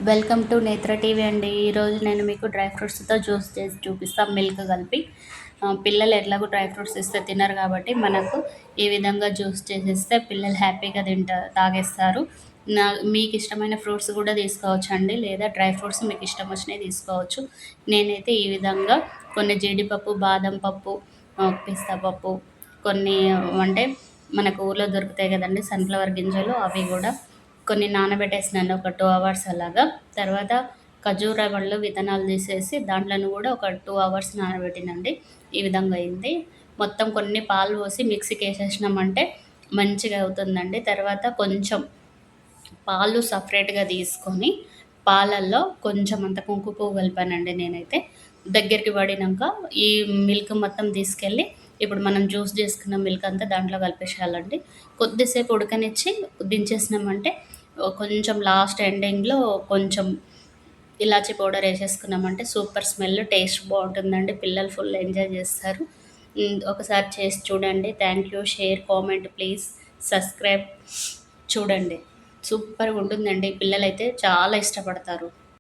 Welcome to నేత్ర TV అండి. ఈరోజు నేను మీకు డ్రై ఫ్రూట్స్తో జ్యూస్ చేసి చూపిస్తాను, మిల్క్ కలిపి. పిల్లలు ఎట్లాగో డ్రై ఫ్రూట్స్ ఇస్తే తినరు కాబట్టి మనకు ఈ విధంగా జ్యూస్ చేసేస్తే పిల్లలు హ్యాపీగా తాగేస్తారు. మీకు ఇష్టమైన ఫ్రూట్స్ కూడా తీసుకోవచ్చు అండి, లేదా డ్రై ఫ్రూట్స్ మీకు ఇష్టం వచ్చినవి తీసుకోవచ్చు. నేనైతే ఈ విధంగా కొన్ని జీడిపప్పు, బాదం పప్పు, పిస్తా పప్పు, కొన్ని అంటే మనకు ఊర్లో దొరుకుతాయి కదండి సన్ఫ్లవర్ గింజలు, అవి కూడా కొన్ని నానబెట్టేసినాను ఒక 2 అవర్స్ అలాగా. తర్వాత ఖర్జూర పండ్లు విత్తనాలు తీసేసి దాంట్లోను కూడా ఒక 2 అవర్స్ నానబెట్టినండి. ఈ విధంగా అయింది. మొత్తం కొన్ని పాలు పోసి మిక్సీకి వేసేసినామంటే మంచిగా అవుతుందండి. తర్వాత కొంచెం పాలు సపరేట్గా తీసుకొని పాలల్లో కొంచెం అంత కుంకుమ పువ్వు కలిపానండి నేనైతే. దగ్గరికి పడినాక ఈ మిల్క్ మొత్తం తీసుకెళ్ళి ఇప్పుడు మనం జ్యూస్ చేసుకున్న మిల్క్ అంతా దాంట్లో కలిపేసేయాలండి. కొద్దిసేపు ఉడకనిచ్చి దించేసినామంటే కొంచెం లాస్ట్ ఎండింగ్లో కొంచెం ఇలాచీ పౌడర్ వేసేసుకున్నామంటే సూపర్ స్మెల్, టేస్ట్ బాగుంటుందండి. పిల్లలు ఫుల్ ఎంజాయ్ చేస్తారు. ఒకసారి చేసి చూడండి. Thank you. Share, comment please, subscribe. చూడండి, సూపర్గా ఉంటుందండి. పిల్లలైతే చాలా ఇష్టపడతారు.